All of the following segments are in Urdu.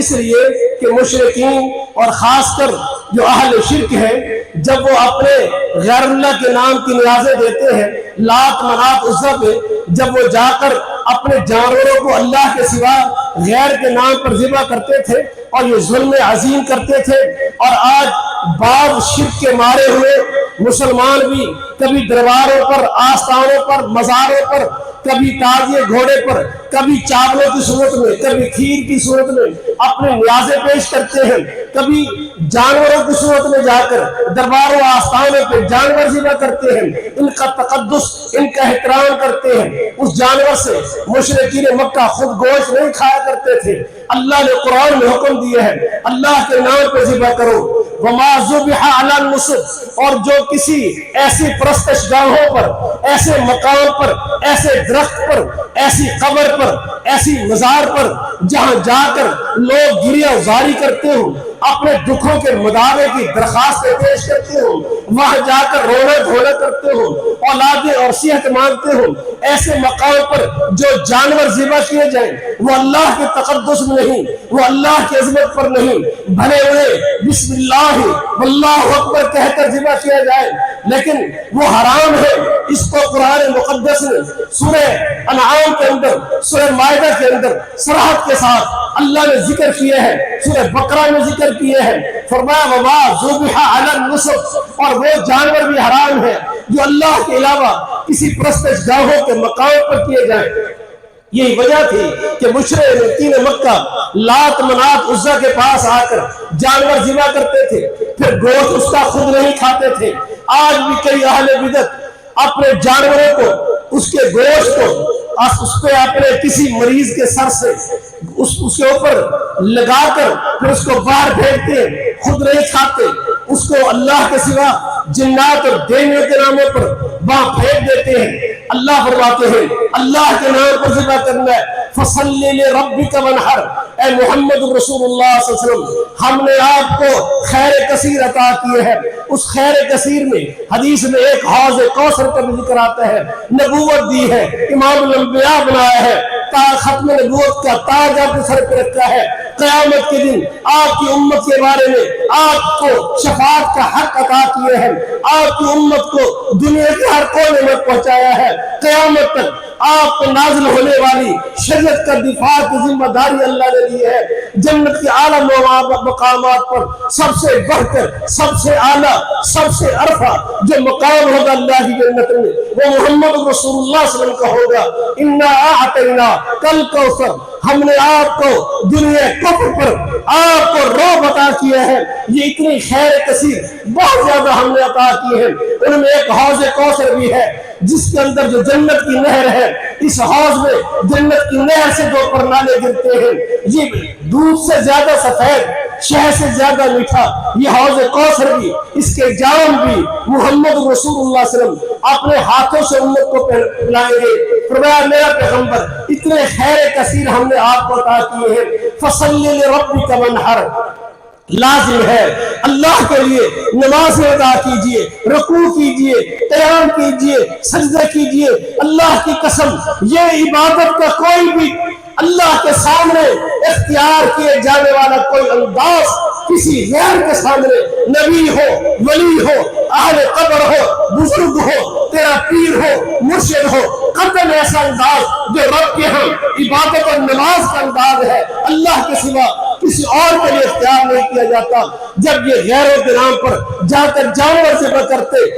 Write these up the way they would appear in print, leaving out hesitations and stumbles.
اس لیے کہ مشرکین اور خاص کر جو اہل شرک ہیں جب وہ اپنے غیر اللہ کے نام کی نیازیں دیتے ہیں لات منات عزا پہ، جب وہ جا کر اپنے جانوروں کو اللہ کے سوا غیر کے نام پر ذبح کرتے تھے اور یہ ظلم عظیم کرتے تھے، اور آج بعض شرک کے مارے ہوئے مسلمان بھی کبھی درباروں پر، آستانوں پر، مزاروں پر، کبھی تازیے گھوڑے پر، کبھی چاولوں کی صورت میں، کبھی کھیر کی صورت میں اپنے نیازیں پیش کرتے ہیں، کبھی جانوروں کی صورت میں جا کر درباروں آستانوں پہ جانور ذبح کرتے ہیں، ان کا تقدس، ان کا احترام کرتے ہیں۔ اس جانور سے مشرکین مکہ خود گوشت نہیں کھایا کرتے تھے۔ اللہ نے قرآن میں حکم دیا ہے اللہ کے نام پہ ذبح کرو۔ وَمَا ذُبِحَ عَلَى النُّصُبِ، اور جو کسی ایسی پرستش گاہوں پر، ایسے مقام پر، ایسے درخت پر، ایسی قبر پر، ایسی مزار پر جہاں جا کر لوگ گریہ زاری کرتے ہوں، اپنے دکھوں کے مداوے کی درخواستیں پیش کرتے ہوں، وہاں جا کر رونا دھونا کرتے ہوں، اولادیں اور صحت مانگتے ہوں، ایسے مقام پر جو جانور ذبح کیے جائیں وہ اللہ کے تقدس میں نہیں، وہ اللہ کی عظمت پر نہیں، بھلے انہیں بسم اللہ واللہ اکبر کہہ کر ذبح کیا جائے لیکن وہ حرام ہے۔ اس کو قرآن مقدس نے سورہ انعام کے اندر، سورہ مائدہ کے اندر صراحت کے ساتھ اللہ نے ذکر کیے ہیں، سورہ بقرہ میں ذکر کیے ہیں، فرمایا وَمَا ذُبِحَ عَلَى النُّصُبِ، اور وہ جانور بھی حرام ہے جو اللہ کے علاوہ کسی پرستش گاہوں کے مقام پر کیے جائیں۔ یہی وجہ تھی کہ مشرکین مکہ لات منات عزا کے پاس آ کر جانور ذبح کرتے تھے، پھر گوشت اس کا خود نہیں کھاتے تھے۔ آج بھی کئی اہل بدعت اپنے جانوروں کو، اس کے گوشت کو، اس پہ اپنے کسی مریض کے سر سے اس کے اوپر لگا کر پھر اس کو باہر پھینکتے ہیں، خود نہیں کھاتے، اس کو اللہ کے سوا جنات اور دیویوں کے ناموں پر وہاں پھینک دیتے ہیں۔ اللہ فرماتے ہیں اللہ کے نام پر ذبح کرنا ہے، فَصَلِّ لِرَبِّكَ وَانْحَرْ، اے محمد رسول اللہ صلی اللہ علیہ وسلم ہم نے آپ کو خیر کثیر عطا کیے ہیں۔ اس خیر کثیر میں حدیث میں ایک حوض کوثر کا بھی ذکر آتا ہے، نبوت دی ہے، امام الانبیاء بنایا ہے، ختم نبوت کا تاج آپ کے سر پہ رکھا ہے، قیامت کے دن آپ کی امت کے بارے میں آپ کو شفاعت کا حق عطا کیے ہیں، آپ کی امت کو دنیا کے ہر کونے میں پہنچایا ہے، قیامت تک آپ کو نازل ہونے والی شریعت کا دفاع کی ذمہ داری اللہ نے دی ہے۔ جنت کے اعلیٰ مقامات پر سب سے بڑھ کر، سب سے اعلیٰ، سب سے عرفہ جو مقام ہوگا اللہ کی جنت میں وہ محمد رسول اللہ صلی اللہ علیہ وسلم کا ہوگا۔ اِنَّا أَعْطَيْنَاكَ الْكَوْثَرَ، ہم نے آپ کو دنیا کفر پر آپ کو رعب عطا کیا ہے۔ یہ اتنی خیر کثیر بہت زیادہ ہم نے عطا کی ہے، ان میں ایک حوض کوثر بھی ہے جس کے اندر جو جنت کی نہر ہے، اس حوض میں جنت کی نہر سے دو پرنالے گرتے ہیں، یہ دودھ سے زیادہ سفید، شہد سے زیادہ میٹھا یہ حوض کوثر بھی، اس کے جام بھی محمد رسول اللہ صلی اللہ علیہ وسلم اپنے ہاتھوں سے امت کو پلائیں گے۔ فرمایا میرا پیغمبر اتنے خیر کثیر ہم نے آپ کو عطا کیے ہیں، فَصَلِّ لِرَبِّكَ وَانْحَرْ، لازم ہے اللہ کے لیے نماز ادا کیجئے، رکوع کیجئے، قیام کیجئے، سجدہ کیجئے۔ اللہ کی قسم یہ عبادت کا کوئی بھی اللہ کے سامنے اختیار کیے جانے والا کوئی انداز کسی غیر کے سامنے، نبی ہو، ولی ہو، اہل قبر ہو، بزرگ ہو، تیرا پیر ہو، مرشد ہو، قطعاً ایسا انداز جو رب کے ہاں عبادت اور نماز کا انداز ہے اللہ کے سوا کسی اور کے لیے اختیار نہیں کیا جاتا۔ جب یہ غیروں کے نام پر جا کر جانور ذبح کرتے،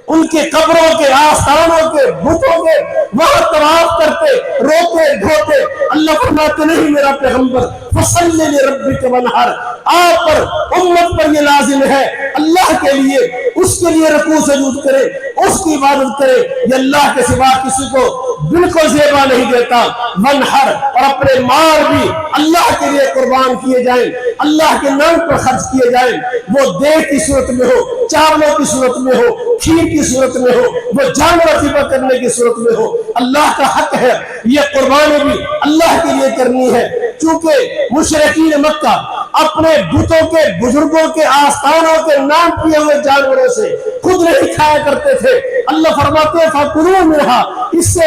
ان کے قبروں کے، آستانوں کے، بتوں کے وہاں طواف کرتے، روتے دھوتے، اللہ فرماتے نہیں میرا پیغمبر فصل لربک وانحر، آپ پر امت پر یہ لازم ہے اللہ کے لیے، اس کے لیے رکوع سجود کرے، اس کی عبادت کرے، یہ اللہ کے سوا کسی کو بالکل زیبا نہیں دیتا۔ وانحر، اور اپنے مال بھی اللہ کے لیے قربان کیے جائیں، اللہ کے نام پر خرچ کیے جائیں، وہ دیہ کی صورت میں ہو، چاولوں کی صورت میں ہو، کھیر کی صورت میں ہو، وہ جانور ذبح کرنے کی صورت میں ہو، اللہ کا حق ہے یہ قربانی بھی اللہ کے لیے کرنی ہے۔ چونکہ مشرکین مکہ اپنے بتوں کے، بزرگوں کے، آستانوں کے نام کیے ہوئے جانوروں سے خود نہیں کھایا کرتے تھے۔ اللہ فرماتے ہیں فَكُلُوا مِنْهَا، اس سے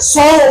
100